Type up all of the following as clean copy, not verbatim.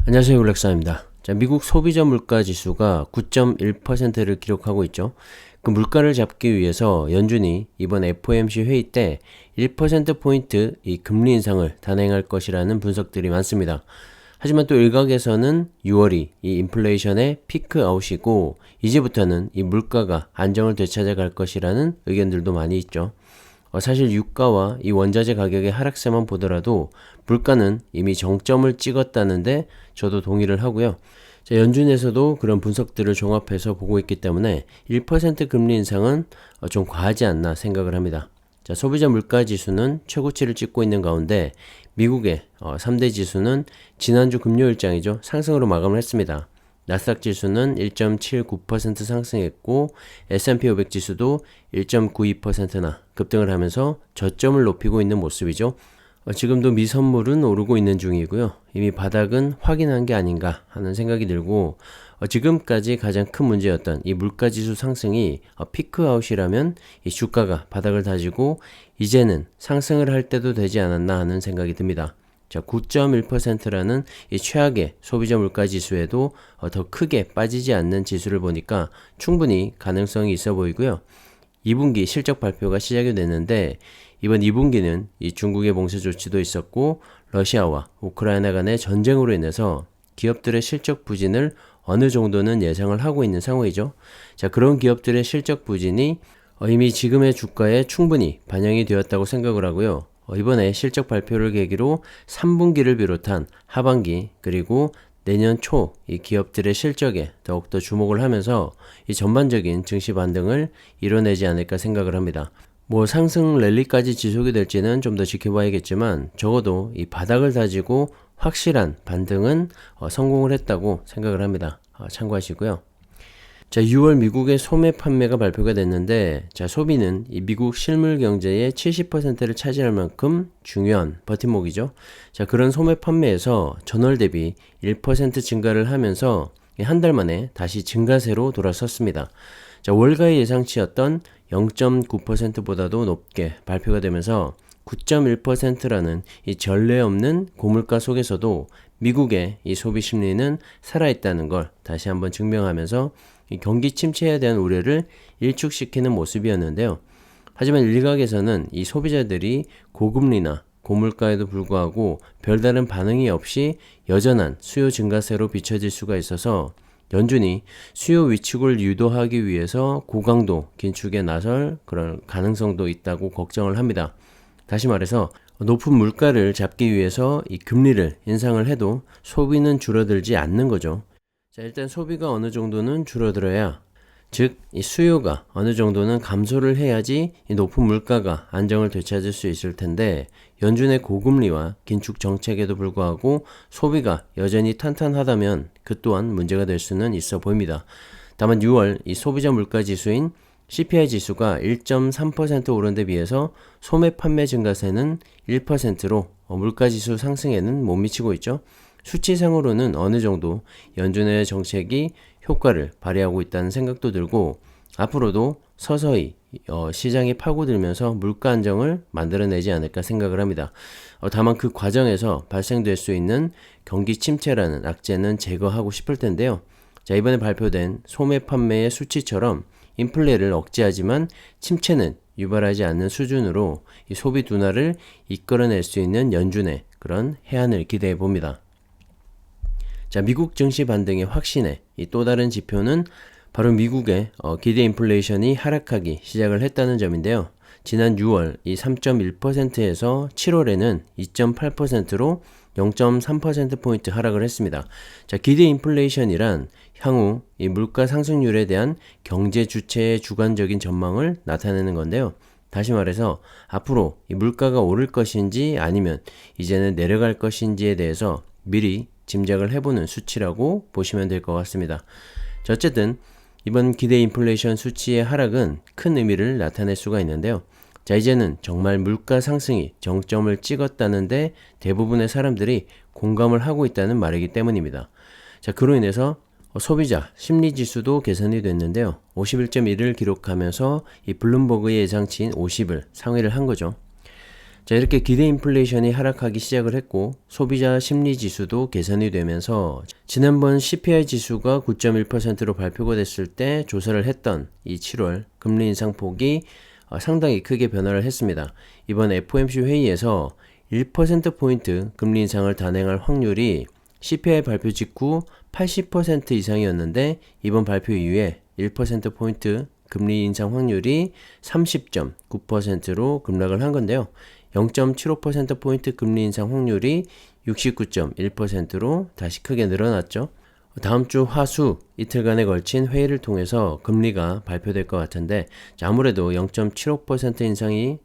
안녕하세요, 블랙사입니다. 자, 미국 소비자 물가 지수가 9.1%를 기록하고 있죠. 그 물가를 잡기 위해서 연준이 이번 FOMC 회의 때 1%포인트 이 금리 인상을 단행할 것이라는 분석들이 많습니다. 하지만 또 일각에서는 6월이 이 인플레이션의 피크 아웃이고 이제부터는 이 물가가 안정을 되찾아갈 것이라는 의견들도 많이 있죠. 사실 유가와 이 원자재 가격의 하락세만 보더라도 물가는 이미 정점을 찍었다는데 저도 동의를 하고요. 자, 연준에서도 그런 분석들을 종합해서 보고 있기 때문에 1% 금리 인상은 좀 과하지 않나 생각을 합니다. 자, 소비자 물가 지수는 최고치를 찍고 있는 가운데 미국의 3대 지수는 지난주 금요일장이죠. 상승으로 마감을 했습니다. 나스닥 지수는 1.79% 상승했고 S&P 500 지수도 1.92%나 급등을 하면서 저점을 높이고 있는 모습이죠. 지금도 미선물은 오르고 있는 중이고요. 이미 바닥은 확인한 게 아닌가 하는 생각이 들고 지금까지 가장 큰 문제였던 이 물가지수 상승이 피크아웃이라면 이 주가가 바닥을 다지고 이제는 상승을 할 때도 되지 않았나 하는 생각이 듭니다. 자, 9.1%라는 이 최악의 소비자 물가 지수에도 더 크게 빠지지 않는 지수를 보니까 충분히 가능성이 있어 보이고요. 2분기 실적 발표가 시작이 됐는데 이번 2분기는 이 중국의 봉쇄 조치도 있었고 러시아와 우크라이나 간의 전쟁으로 인해서 기업들의 실적 부진을 어느 정도는 예상을 하고 있는 상황이죠. 자, 그런 기업들의 실적 부진이 이미 지금의 주가에 충분히 반영이 되었다고 생각을 하고요. 이번에 실적 발표를 계기로 3분기를 비롯한 하반기 그리고 내년 초 이 기업들의 실적에 더욱더 주목을 하면서 이 전반적인 증시 반등을 이뤄내지 않을까 생각을 합니다. 상승 랠리까지 지속이 될지는 좀 더 지켜봐야겠지만 적어도 이 바닥을 다지고 확실한 반등은 성공을 했다고 생각을 합니다. 참고하시고요. 자, 6월 미국의 소매 판매가 발표가 됐는데, 자, 소비는 이 미국 실물 경제의 70%를 차지할 만큼 중요한 버팀목이죠. 자, 그런 소매 판매에서 전월 대비 1% 증가를 하면서 한 달 만에 다시 증가세로 돌아섰습니다. 자, 월가의 예상치였던 0.9%보다도 높게 발표가 되면서 9.1%라는 이 전례 없는 고물가 속에서도 미국의 이 소비 심리는 살아있다는 걸 다시 한번 증명하면서 이 경기 침체에 대한 우려를 일축시키는 모습이었는데요. 하지만 일각에서는 이 소비자들이 고금리나 고물가에도 불구하고 별다른 반응이 없이 여전한 수요 증가세로 비춰질 수가 있어서 연준이 수요 위축을 유도하기 위해서 고강도 긴축에 나설 그런 가능성도 있다고 걱정을 합니다. 다시 말해서 높은 물가를 잡기 위해서 이 금리를 인상을 해도 소비는 줄어들지 않는 거죠. 자, 일단 소비가 어느 정도는 줄어들어야, 즉 이 수요가 어느 정도는 감소를 해야지 이 높은 물가가 안정을 되찾을 수 있을 텐데 연준의 고금리와 긴축 정책에도 불구하고 소비가 여전히 탄탄하다면 그 또한 문제가 될 수는 있어 보입니다. 다만 6월 이 소비자 물가 지수인 CPI 지수가 1.3% 오른 데 비해서 소매 판매 증가세는 1%로 물가지수 상승에는 못 미치고 있죠. 수치상으로는 어느 정도 연준의 정책이 효과를 발휘하고 있다는 생각도 들고 앞으로도 서서히 시장이 파고들면서 물가 안정을 만들어내지 않을까 생각을 합니다. 다만 그 과정에서 발생될 수 있는 경기 침체라는 악재는 제거하고 싶을 텐데요. 자, 이번에 발표된 소매 판매의 수치처럼 인플레를 억제하지만 침체는 유발하지 않는 수준으로 이 소비 둔화를 이끌어낼 수 있는 연준의 그런 해안을 기대해 봅니다. 자, 미국 증시 반등의 확신의 이 또 다른 지표는 바로 미국의 기대 인플레이션이 하락하기 시작을 했다는 점인데요. 지난 6월 이 3.1%에서 7월에는 2.8%로 0.3%포인트 하락을 했습니다. 자, 기대 인플레이션이란 향후 이 물가 상승률에 대한 경제 주체의 주관적인 전망을 나타내는 건데요. 다시 말해서 앞으로 이 물가가 오를 것인지 아니면 이제는 내려갈 것인지에 대해서 미리 짐작을 해보는 수치라고 보시면 될 것 같습니다. 자, 어쨌든 이번 기대 인플레이션 수치의 하락은 큰 의미를 나타낼 수가 있는데요. 자, 이제는 정말 물가 상승이 정점을 찍었다는데 대부분의 사람들이 공감을 하고 있다는 말이기 때문입니다. 자, 그로 인해서 소비자 심리지수도 개선이 됐는데요. 51.1을 기록하면서 이 블룸버그의 예상치인 50을 상회를 한 거죠. 자, 이렇게 기대 인플레이션이 하락하기 시작을 했고 소비자 심리 지수도 개선이 되면서 지난번 CPI 지수가 9.1%로 발표가 됐을 때 조사를 했던 이 7월 금리 인상폭이 상당히 크게 변화를 했습니다. 이번 FOMC 회의에서 1%포인트 금리 인상을 단행할 확률이 CPI 발표 직후 80% 이상이었는데 이번 발표 이후에 1%포인트 금리 인상 확률이 30.9%로 급락을 한 건데요. 0.75%포인트 금리 인상 확률이 69.1%로 다시 크게 늘어났죠. 다음 주 화수 이틀간에 걸친 회의를 통해서 금리가 발표될 것 같은데 아무래도 0.75% 인상이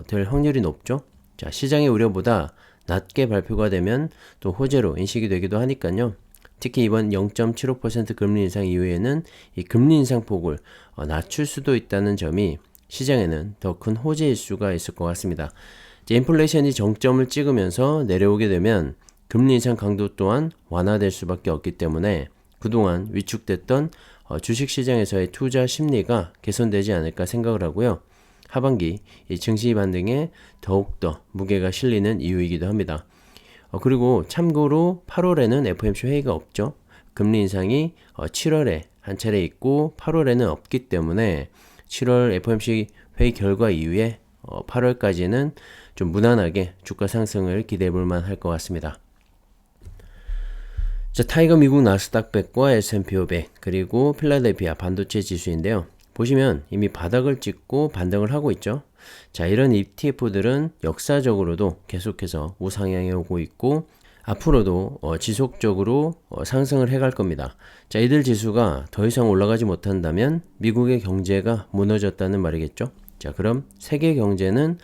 될 확률이 높죠. 자, 시장의 우려보다 낮게 발표가 되면 또 호재로 인식이 되기도 하니까요. 특히 이번 0.75% 금리 인상 이후에는 이 금리 인상폭을 낮출 수도 있다는 점이 시장에는 더 큰 호재일 수가 있을 것 같습니다. 인플레이션이 정점을 찍으면서 내려오게 되면 금리 인상 강도 또한 완화될 수밖에 없기 때문에 그동안 위축됐던 주식시장에서의 투자 심리가 개선되지 않을까 생각을 하고요. 하반기 이 증시 반등에 더욱더 무게가 실리는 이유이기도 합니다. 그리고 참고로 8월에는 FOMC 회의가 없죠. 금리 인상이 7월에 한 차례 있고 8월에는 없기 때문에 7월 FOMC 회의 결과 이후에 8월까지는 좀 무난하게 주가 상승을 기대해 볼 만할 것 같습니다. 자, 타이거 미국 나스닥 100과 S&P 500 그리고 필라델피아 반도체 지수인데요. 보시면 이미 바닥을 찍고 반등을 하고 있죠. 자, 이런 ETF들은 역사적으로도 계속해서 우상향해 오고 있고 앞으로도 지속적으로 상승을 해갈 겁니다. 자, 이들 지수가 더 이상 올라가지 못한다면 미국의 경제가 무너졌다는 말이겠죠. 자, 그럼 세계 경제는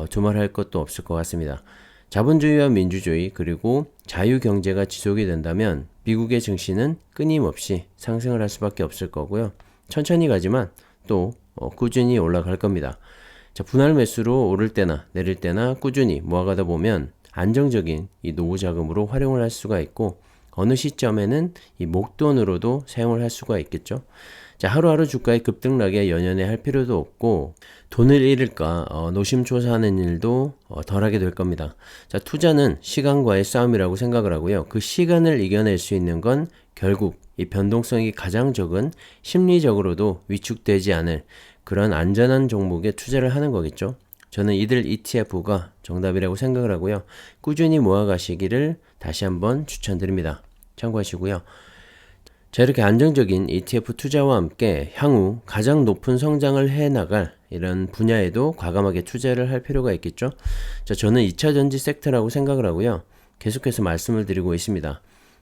두말할 것도 없을 것 같습니다. 자본주의와 민주주의 그리고 자유경제가 지속이 된다면 미국의 증시는 끊임없이 상승을 할 수밖에 없을 거고요. 천천히 가지만 또 꾸준히 올라갈 겁니다. 자, 분할 매수로 오를 때나 내릴 때나 꾸준히 모아가다 보면 안정적인 이 노후 자금으로 활용을 할 수가 있고 어느 시점에는 이 목돈으로도 사용을 할 수가 있겠죠. 자, 하루하루 주가의 급등락에 연연해 할 필요도 없고 돈을 잃을까 노심초사하는 일도 덜하게 될 겁니다. 자, 투자는 시간과의 싸움이라고 생각을 하고요. 그 시간을 이겨낼 수 있는 건 결국 이 변동성이 가장 적은 심리적으로도 위축되지 않을 그런 안전한 종목에 투자를 하는 거겠죠. 저는 이들 ETF가 정답이라고 생각을 하고요. 꾸준히 모아가시기를 다시 한번 추천드립니다. 참고하시고요. 자, 이렇게 안정적인 ETF 투자와 함께 향후 가장 높은 성장을 해나갈 이런 분야에도 과감하게 투자를 할 필요가 있겠죠. 자, 저는 2차전지 섹터라고 생각을 하고요. 계속해서 말씀을 드리고 있습니다.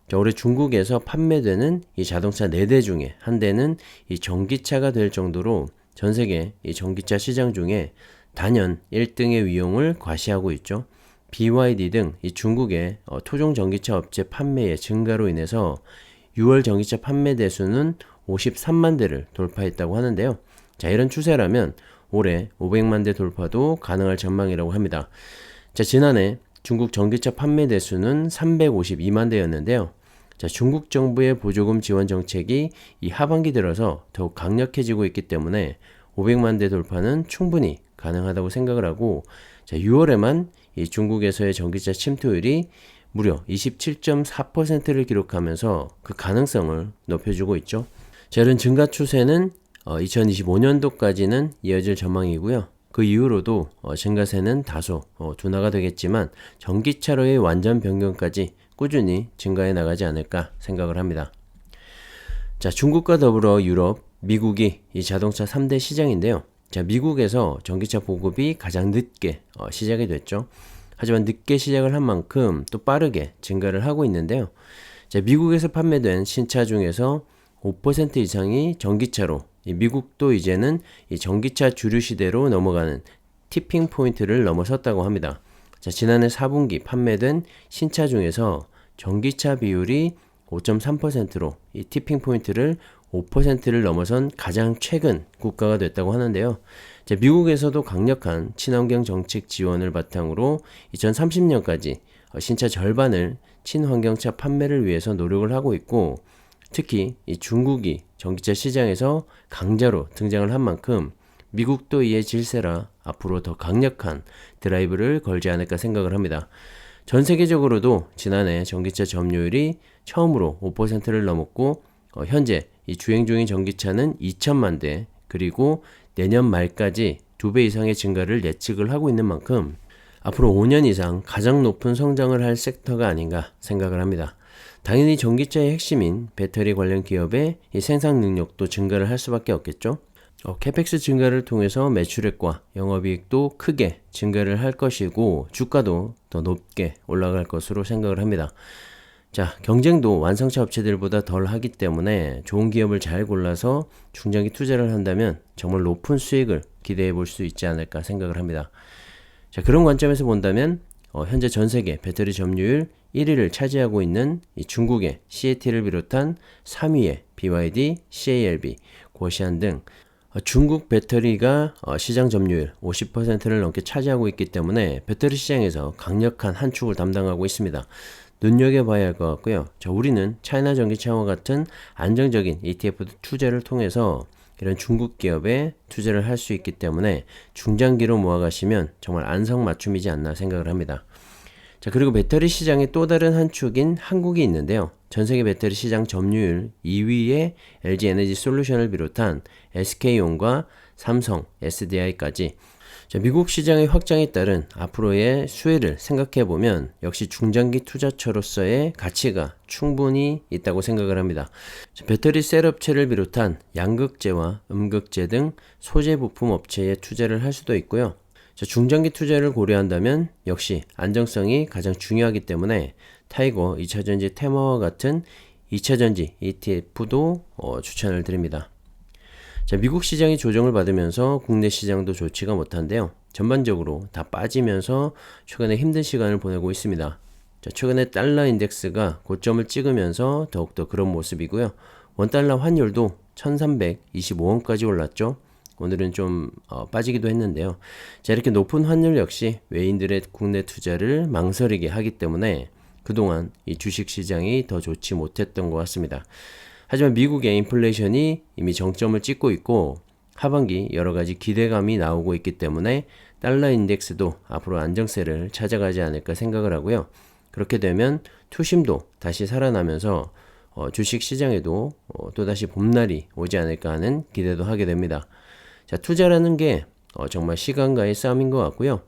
자, 올해 중국에서 판매되는 이 자동차 4대 중에 한 대는 이 전기차가 될 정도로 전 세계 이 전기차 시장 중에 단연 1등의 위용을 과시하고 있죠. BYD 등 이 중국의 토종 전기차 업체 판매의 증가로 인해서 6월 전기차 판매 대수는 53만 대를 돌파했다고 하는데요. 자, 이런 추세라면 올해 500만 대 돌파도 가능할 전망이라고 합니다. 자, 지난해 중국 전기차 판매 대수는 352만 대였는데요. 자, 중국 정부의 보조금 지원 정책이 이 하반기 들어서 더욱 강력해지고 있기 때문에 500만 대 돌파는 충분히 가능하다고 생각을 하고, 자, 6월에만 이 중국에서의 전기차 침투율이 무려 27.4%를 기록하면서 그 가능성을 높여주고 있죠. 자, 이런 증가 추세는 2025년도까지는 이어질 전망이고요. 그 이후로도 증가세는 다소 둔화가 되겠지만 전기차로의 완전 변경까지 꾸준히 증가해 나가지 않을까 생각을 합니다. 자, 중국과 더불어 유럽, 미국이 이 자동차 3대 시장인데요. 자, 미국에서 전기차 보급이 가장 늦게 시작이 됐죠. 하지만 늦게 시작을 한 만큼 또 빠르게 증가를 하고 있는데요. 자, 미국에서 판매된 신차 중에서 5% 이상이 전기차로, 미국도 이제는 이 전기차 주류 시대로 넘어가는 티핑 포인트를 넘어섰다고 합니다. 자, 지난해 4분기 판매된 신차 중에서 전기차 비율이 5.3%로 이 티핑 포인트를 5%를 넘어선 가장 최근 국가가 됐다고 하는데요. 자, 미국에서도 강력한 친환경 정책 지원을 바탕으로 2030년까지 신차 절반을 친환경차 판매를 위해서 노력을 하고 있고, 특히 이 중국이 전기차 시장에서 강자로 등장을 한 만큼 미국도 이에 질세라 앞으로 더 강력한 드라이브를 걸지 않을까 생각을 합니다. 전 세계적으로도 지난해 전기차 점유율이 처음으로 5%를 넘었고 현재 이 주행 중인 전기차는 2천만 대, 그리고 내년 말까지 2배 이상의 증가를 예측을 하고 있는 만큼 앞으로 5년 이상 가장 높은 성장을 할 섹터가 아닌가 생각을 합니다. 당연히 전기차의 핵심인 배터리 관련 기업의 이 생산 능력도 증가를 할 수밖에 없겠죠. 캐펙스 증가를 통해서 매출액과 영업이익도 크게 증가를 할 것이고 주가도 더 높게 올라갈 것으로 생각을 합니다. 자, 경쟁도 완성차 업체들보다 덜 하기 때문에 좋은 기업을 잘 골라서 중장기 투자를 한다면 정말 높은 수익을 기대해 볼 수 있지 않을까 생각을 합니다. 자, 그런 관점에서 본다면 현재 전 세계 배터리 점유율 1위를 차지하고 있는 이 중국의 CAT를 비롯한 3위의 BYD, CALB, 고시안 등 중국 배터리가 시장 점유율 50%를 넘게 차지하고 있기 때문에 배터리 시장에서 강력한 한 축을 담당하고 있습니다. 눈여겨봐야 할 것 같고요. 자, 우리는 차이나 전기차와 같은 안정적인 ETF 투자를 통해서 이런 중국 기업에 투자를 할 수 있기 때문에 중장기로 모아가시면 정말 안성맞춤이지 않나 생각을 합니다. 자, 그리고 배터리 시장의 또 다른 한 축인 한국이 있는데요. 전세계 배터리 시장 점유율 2위의 LG 에너지 솔루션을 비롯한 SK온과 삼성, SDI까지 미국 시장의 확장에 따른 앞으로의 수혜를 생각해보면 역시 중장기 투자처로서의 가치가 충분히 있다고 생각을 합니다. 배터리 셀 업체를 비롯한 양극재와 음극재 등 소재 부품 업체에 투자를 할 수도 있고요. 중장기 투자를 고려한다면 역시 안정성이 가장 중요하기 때문에 타이거 2차전지 테마와 같은 2차전지 ETF도 추천을 드립니다. 자, 미국 시장이 조정을 받으면서 국내 시장도 좋지가 못한데요. 전반적으로 다 빠지면서 최근에 힘든 시간을 보내고 있습니다. 자, 최근에 달러 인덱스가 고점을 찍으면서 더욱더 그런 모습이고요. 원달러 환율도 1325원까지 올랐죠. 오늘은 좀 빠지기도 했는데요. 자, 이렇게 높은 환율 역시 외인들의 국내 투자를 망설이게 하기 때문에 그동안 이 주식 시장이 더 좋지 못했던 것 같습니다. 하지만 미국의 인플레이션이 이미 정점을 찍고 있고 하반기 여러가지 기대감이 나오고 있기 때문에 달러 인덱스도 앞으로 안정세를 찾아가지 않을까 생각을 하고요. 그렇게 되면 투심도 다시 살아나면서 주식 시장에도 또다시 봄날이 오지 않을까 하는 기대도 하게 됩니다. 자, 투자라는 게 정말 시간과의 싸움인 것 같고요.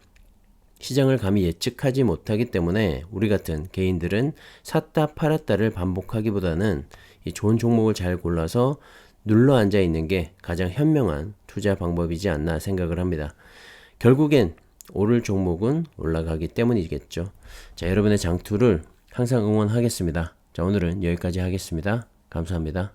시장을 감히 예측하지 못하기 때문에 우리 같은 개인들은 샀다 팔았다를 반복하기보다는 이 좋은 종목을 잘 골라서 눌러 앉아 있는 게 가장 현명한 투자 방법이지 않나 생각을 합니다. 결국엔 오를 종목은 올라가기 때문이겠죠. 자, 여러분의 장투를 항상 응원하겠습니다. 자, 오늘은 여기까지 하겠습니다. 감사합니다.